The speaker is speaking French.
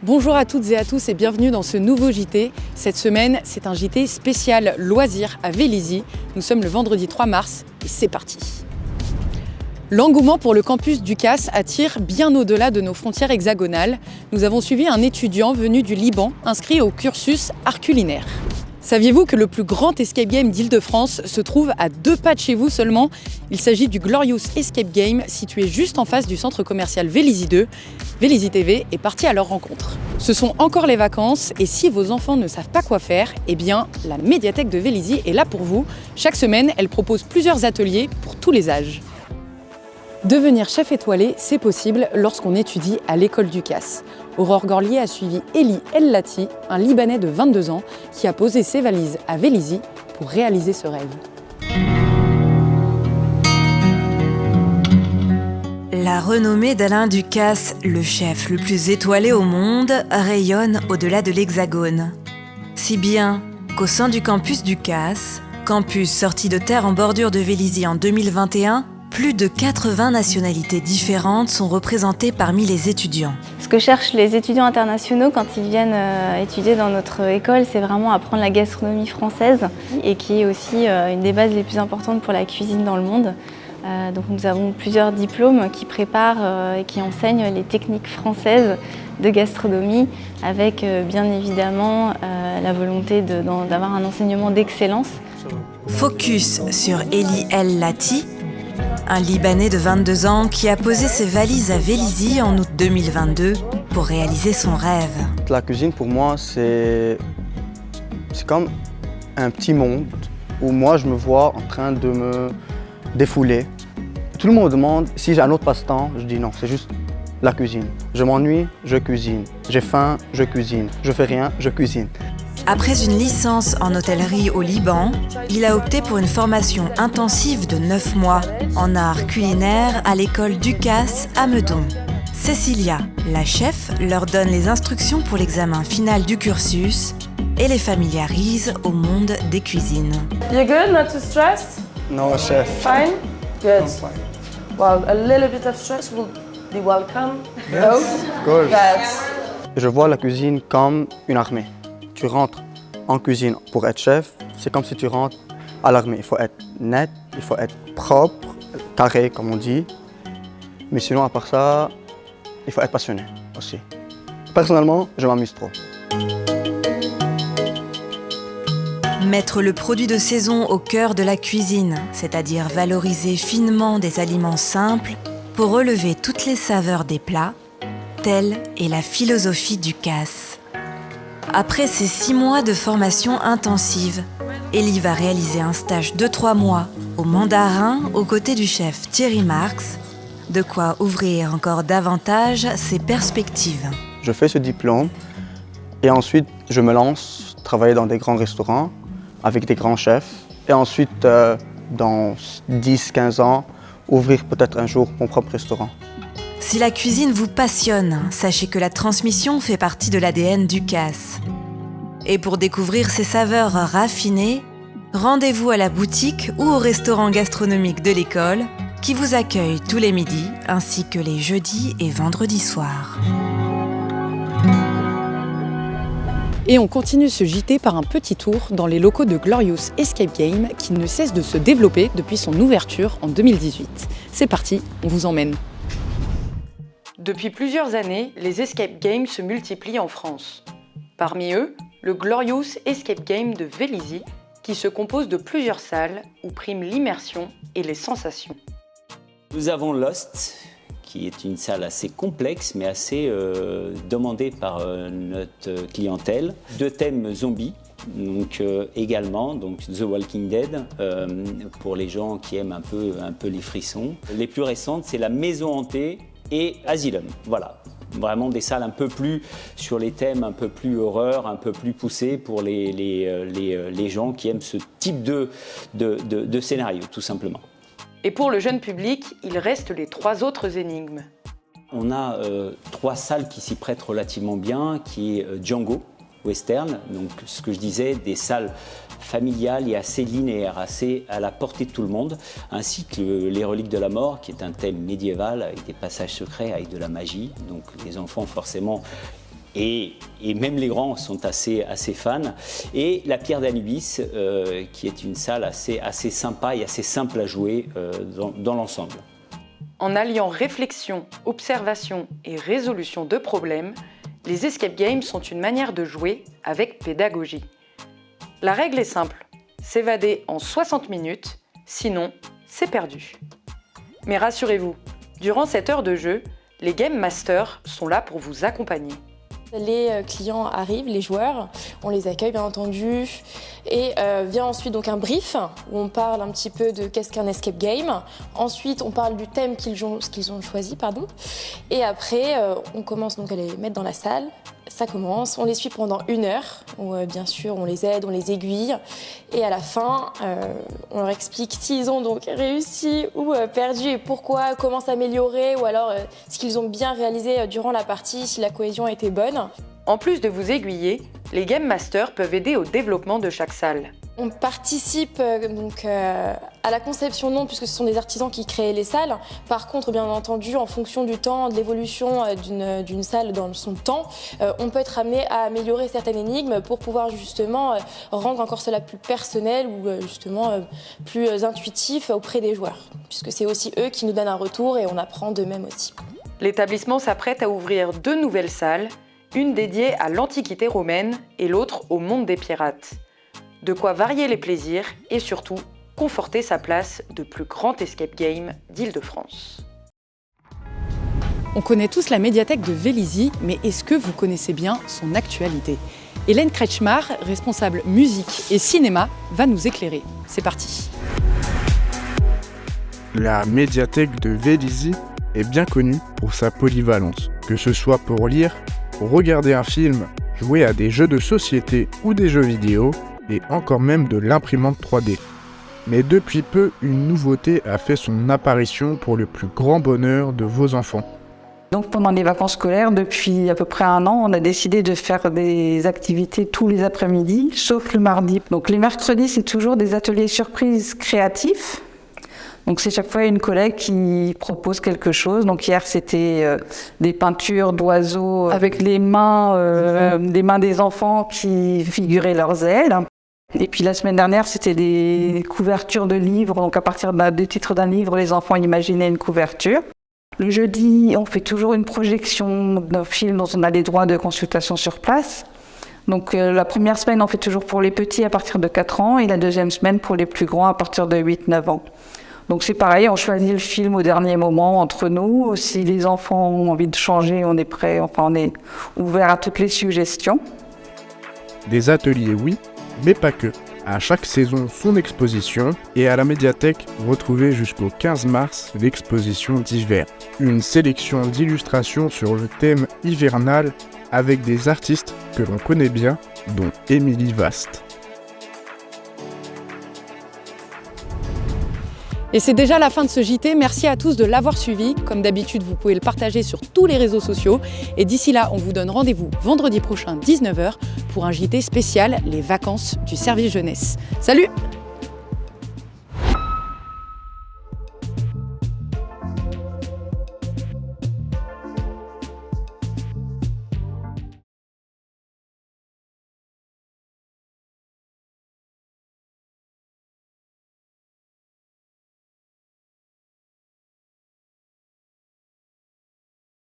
Bonjour à toutes et à tous et bienvenue dans ce nouveau JT. Cette semaine, c'est un JT spécial loisirs à Vélizy. Nous sommes le vendredi 3 mars et c'est parti. L'engouement pour le campus d'UCAS attire bien au-delà de nos frontières hexagonales. Nous avons suivi un étudiant venu du Liban inscrit au cursus art culinaire. Saviez-vous que le plus grand escape game d'Île-de-France se trouve à 2 pas de chez vous seulement? Il s'agit du Glorious Escape Game, situé juste en face du centre commercial Vélizy 2. Vélizy TV est parti à leur rencontre. Ce sont encore les vacances et si vos enfants ne savent pas quoi faire, eh bien, la médiathèque de Vélizy est là pour vous. Chaque semaine, elle propose plusieurs ateliers pour tous les âges. Devenir chef étoilé, c'est possible lorsqu'on étudie à l'école d'UCAS. Aurore Gorlier a suivi Eli El Lati, un Libanais de 22 ans, qui a posé ses valises à Vélizy pour réaliser ce rêve. La renommée d'Alain Ducasse, le chef le plus étoilé au monde, rayonne au-delà de l'Hexagone. Si bien qu'au sein du campus d'UCAS, campus sorti de terre en bordure de Vélizy en 2021, plus de 80 nationalités différentes sont représentées parmi les étudiants. Ce que cherchent les étudiants internationaux quand ils viennent étudier dans notre école, c'est vraiment apprendre la gastronomie française et qui est aussi une des bases les plus importantes pour la cuisine dans le monde. Donc nous avons plusieurs diplômes qui préparent et qui enseignent les techniques françaises de gastronomie avec bien évidemment la volonté d'avoir un enseignement d'excellence. Focus sur Eli El Lati, un Libanais de 22 ans qui a posé ses valises à Vélizy en août 2022 pour réaliser son rêve. La cuisine pour moi c'est comme un petit monde où moi je me vois en train de me défouler. Tout le monde me demande si j'ai un autre passe-temps, je dis non, c'est juste la cuisine. Je m'ennuie, je cuisine. J'ai faim, je cuisine. Je fais rien, je cuisine. Après une licence en hôtellerie au Liban, il a opté pour une formation intensive de 9 mois en art culinaire à l'école d'UCAS à Meudon. Cécilia, la chef, leur donne les instructions pour l'examen final du cursus et les familiarise au monde des cuisines. You good? Not too stressed? No, chef. Fine? Good. I'm fine. Well, a little bit of stress will be welcome. Yes, No? of course. But Je vois la cuisine comme une armée. Tu rentres en cuisine pour être chef, c'est comme si tu rentres à l'armée. Il faut être net, il faut être propre, carré comme on dit. Mais sinon, à part ça, il faut être passionné aussi. Personnellement, je m'amuse trop. Mettre le produit de saison au cœur de la cuisine, c'est-à-dire valoriser finement des aliments simples pour relever toutes les saveurs des plats, telle est la philosophie d'UCAS. Après ces 6 mois de formation intensive, Eli va réaliser un stage de 3 mois au Mandarin aux côtés du chef Thierry Marx, de quoi ouvrir encore davantage ses perspectives. Je fais ce diplôme et ensuite je me lance travailler dans des grands restaurants avec des grands chefs et ensuite dans 10-15 ans ouvrir peut-être un jour mon propre restaurant. Si la cuisine vous passionne, sachez que la transmission fait partie de l'ADN d'UCAS. Et pour découvrir ses saveurs raffinées, rendez-vous à la boutique ou au restaurant gastronomique de l'école qui vous accueille tous les midis ainsi que les jeudis et vendredis soirs. Et on continue ce JT par un petit tour dans les locaux de Glorious Escape Game qui ne cesse de se développer depuis son ouverture en 2018. C'est parti, on vous emmène. Depuis plusieurs années, les escape games se multiplient en France. Parmi eux, le Glorious Escape Game de Vélizy, qui se compose de plusieurs salles où priment l'immersion et les sensations. Nous avons Lost, qui est une salle assez complexe, mais assez demandée par notre clientèle. 2 thèmes zombies, donc également donc The Walking Dead, pour les gens qui aiment un peu les frissons. Les plus récentes, c'est la Maison Hantée et Asylum, voilà. Vraiment des salles un peu plus sur les thèmes un peu plus horreur, un peu plus poussés pour les gens qui aiment ce type de scénario, tout simplement. Et pour le jeune public, il reste les 3 autres énigmes. On a 3 salles qui s'y prêtent relativement bien, qui est Django, western, donc ce que je disais, des salles familiales et assez linéaires, assez à la portée de tout le monde, ainsi que les reliques de la mort, qui est un thème médiéval avec des passages secrets, avec de la magie, donc les enfants forcément Et même les grands sont assez fans. Et la Pierre d'Anubis, qui est une salle assez sympa et assez simple à jouer dans l'ensemble. En alliant réflexion, observation et résolution de problèmes, les escape games sont une manière de jouer avec pédagogie. La règle est simple, s'évader en 60 minutes, sinon c'est perdu. Mais rassurez-vous, durant cette heure de jeu, les Game Masters sont là pour vous accompagner. Les clients arrivent, les joueurs, on les accueille bien entendu et vient ensuite donc un brief où on parle un petit peu de qu'est-ce qu'un escape game. Ensuite on parle du thème qu'ils ont choisi, et après on commence donc à les mettre dans la salle. Ça commence, on les suit pendant 1 heure où bien sûr on les aide, on les aiguille et à la fin on leur explique s'ils ont donc réussi ou perdu et pourquoi, comment s'améliorer ou alors ce qu'ils ont bien réalisé durant la partie, si la cohésion a été bonne. En plus de vous aiguiller, les Game Masters peuvent aider au développement de chaque salle. On participe à la conception non, puisque ce sont des artisans qui créent les salles. Par contre, bien entendu, en fonction du temps, de l'évolution d'une salle dans son temps, on peut être amené à améliorer certaines énigmes pour pouvoir justement rendre encore cela plus personnel ou justement plus intuitif auprès des joueurs, puisque c'est aussi eux qui nous donnent un retour et on apprend d'eux-mêmes aussi. L'établissement s'apprête à ouvrir 2 nouvelles salles, une dédiée à l'Antiquité romaine et l'autre au monde des pirates. De quoi varier les plaisirs et surtout conforter sa place de plus grand escape game d'Île-de-France. On connaît tous la médiathèque de Vélizy, mais est-ce que vous connaissez bien son actualité ? Hélène Kretschmar, responsable musique et cinéma, va nous éclairer. C'est parti. La médiathèque de Vélizy est bien connue pour sa polyvalence, que ce soit pour lire, pour regarder un film, jouer à des jeux de société ou des jeux vidéo, et encore même de l'imprimante 3D. Mais depuis peu, une nouveauté a fait son apparition pour le plus grand bonheur de vos enfants. Donc pendant les vacances scolaires, depuis à peu près 1 an, on a décidé de faire des activités tous les après-midi, sauf le mardi. Donc les mercredis, c'est toujours des ateliers surprises créatifs. Donc c'est chaque fois une collègue qui propose quelque chose. Donc hier c'était des peintures d'oiseaux avec les mains des enfants qui figuraient leurs ailes. Et puis la semaine dernière c'était des couvertures de livres. Donc à partir des titres d'un livre, les enfants imaginaient une couverture. Le jeudi, on fait toujours une projection d'un film dont on a les droits de consultation sur place. Donc la première semaine, on fait toujours pour les petits à partir de 4 ans et la deuxième semaine pour les plus grands à partir de 8-9 ans. Donc c'est pareil, on choisit le film au dernier moment entre nous. Si les enfants ont envie de changer, on est prêt, on est ouvert à toutes les suggestions. Des ateliers, oui, mais pas que. À chaque saison, son exposition, et à la médiathèque, retrouvez jusqu'au 15 mars l'exposition d'hiver. Une sélection d'illustrations sur le thème hivernal avec des artistes que l'on connaît bien, dont Émilie Vast. Et c'est déjà la fin de ce JT. Merci à tous de l'avoir suivi. Comme d'habitude, vous pouvez le partager sur tous les réseaux sociaux. Et d'ici là, on vous donne rendez-vous vendredi prochain, 19h, pour un JT spécial, les vacances du service jeunesse. Salut!